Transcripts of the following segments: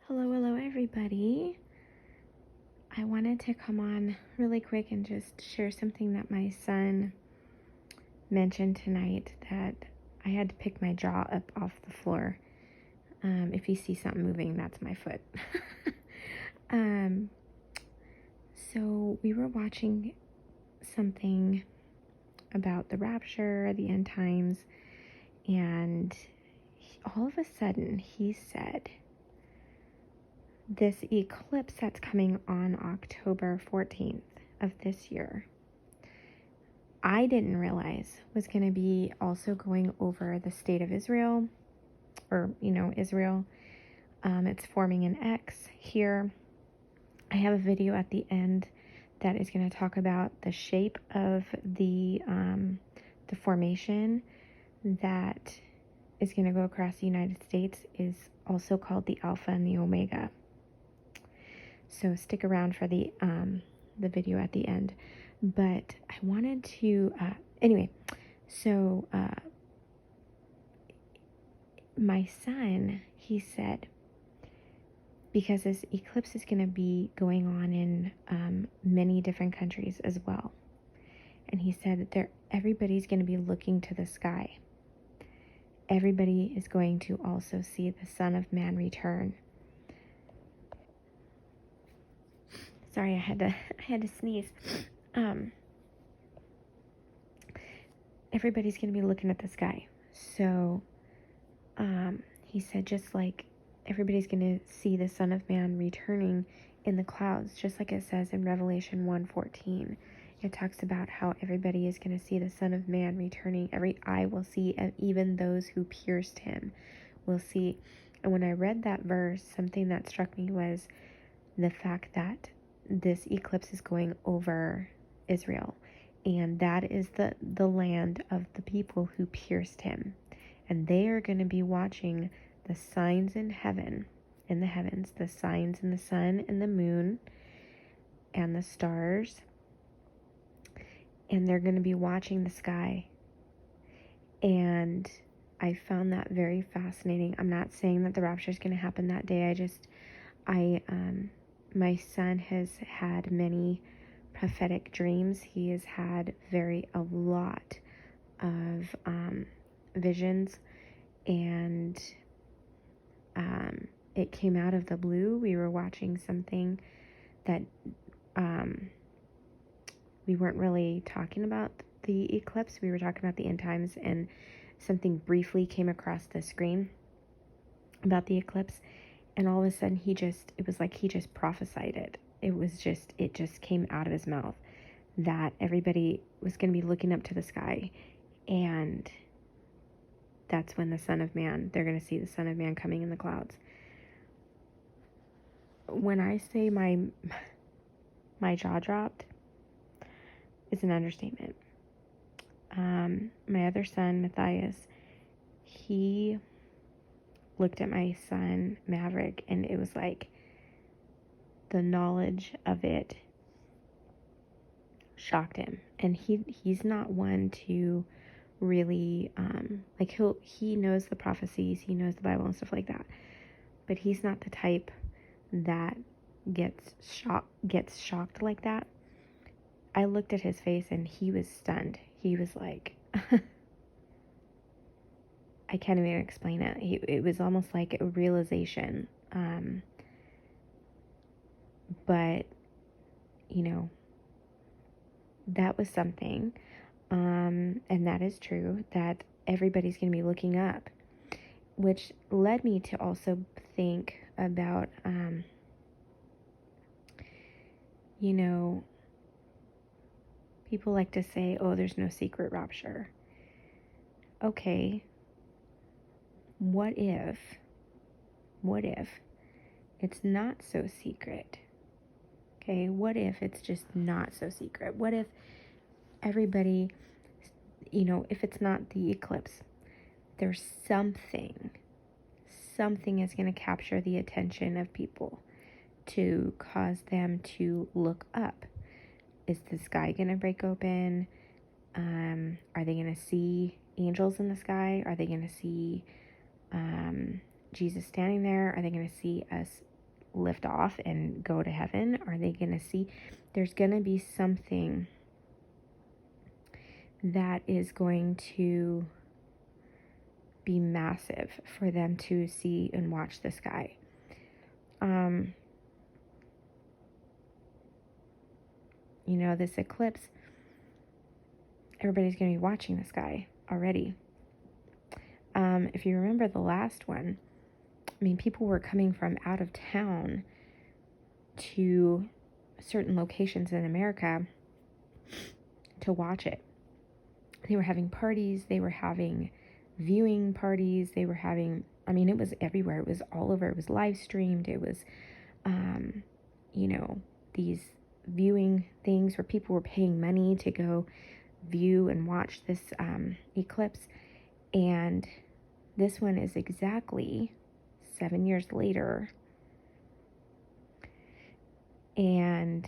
Hello, everybody. I wanted to come on really quick and just share something that my son mentioned tonight, that I had to pick my jaw up off the floor. If you see something moving, that's my foot. um, so we were watching something about the rapture, the end times, and all of a sudden he said, this eclipse that's coming on October 14th of this year, I didn't realize was going to be also going over the state of Israel, or, Israel. It's forming an X here. I have a video at the end that is going to talk about the shape of the formation that is going to go across the United States, is also called the Alpha and the Omega. So stick around for the video at the end. But I wanted to, my son, he said, because this eclipse is going to be going on in many different countries as well. And he said that everybody's going to be looking to the sky. Everybody is going to also see the Son of Man return. Sorry, I had to sneeze. Everybody's going to be looking at the sky. So, he said, just like everybody's going to see the Son of Man returning in the clouds, just like it says in Revelation 1:14. It talks about how everybody is going to see the Son of Man returning. Every eye will see, and even those who pierced him will see. And when I read that verse, something that struck me was the fact that this eclipse is going over Israel, and that is the land of the people who pierced him, and they are going to be watching the signs in the heavens, the signs in the sun and the moon and the stars, and they're going to be watching the sky. And I found that very fascinating. I'm not saying that the rapture is going to happen that day. My son has had many prophetic dreams. He has had a lot of visions, and it came out of the blue. We were watching something that we weren't really talking about the eclipse. We were talking about the end times, and something briefly came across the screen about the eclipse. And all of a sudden, it was like he just prophesied it. It just came out of his mouth that everybody was going to be looking up to the sky. And that's when they're going to see the Son of Man coming in the clouds. When I say my jaw dropped, it's an understatement. My other son, Matthias, he looked at my son Maverick, and it was like the knowledge of it shocked him. And he's not one to really he knows the prophecies, he knows the Bible and stuff like that, but he's not the type that gets shocked like that. I looked at his face and he was stunned. He was like I can't even explain it. It was almost like a realization. But, that was something. And that is true, that everybody's going to be looking up. Which led me to also think about, people like to say, oh, there's no secret rapture. Okay. What if it's not so secret? Okay, what if it's just not so secret? What if everybody, if it's not the eclipse, there's something is going to capture the attention of people to cause them to look up. Is the sky going to break open? Are they going to see angels in the sky? Are they going to see Jesus standing there? Are they going to see us lift off and go to heaven? Are they going to see? There's going to be something that is going to be massive for them to see and watch the sky. You know, this eclipse, everybody's going to be watching the sky already. If you remember the last one, I mean, people were coming from out of town to certain locations in America to watch it. They were having parties, they were having viewing parties, they were having, I mean, it was everywhere. It was all over. It was live streamed. It was, you know, these viewing things where people were paying money to go view and watch this eclipse. And this one is exactly 7 years later. And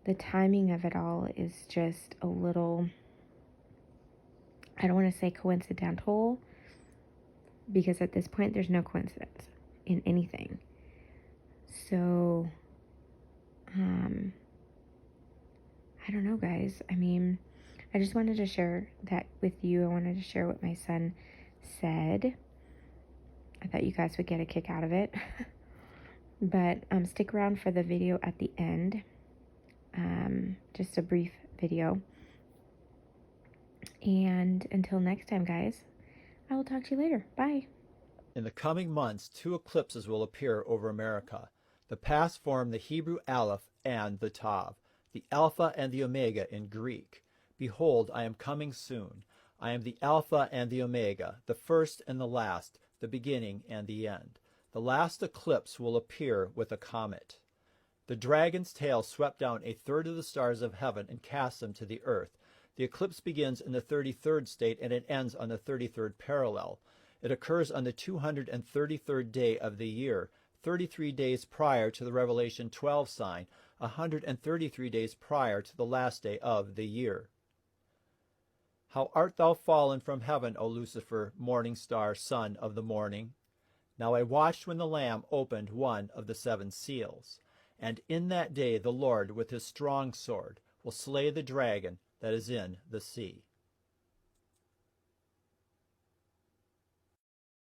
the timing of it all is just a little, I don't want to say coincidental, because at this point there's no coincidence in anything. So, I don't know, guys. I mean, I just wanted to share that with you. I wanted to share what my son said. I thought you guys would get a kick out of it. But stick around for the video at the end. Just a brief video. And until next time, guys, I will talk to you later. Bye. In the coming months, 2 eclipses will appear over America. The past form the Hebrew Aleph and the Tav, the Alpha and the Omega in Greek. Behold, I am coming soon. I am the Alpha and the Omega, the first and the last, the beginning and the end. The last eclipse will appear with a comet. The dragon's tail swept down a third of the stars of heaven and cast them to the earth. The eclipse begins in the 33rd state and it ends on the 33rd parallel. It occurs on the 233rd day of the year, 33 days prior to the Revelation 12 sign, 133 days prior to the last day of the year. How art thou fallen from heaven, O Lucifer, morning star, son of the morning? Now I watched when the Lamb opened one of the 7 seals. And in that day the Lord with his strong sword will slay the dragon that is in the sea.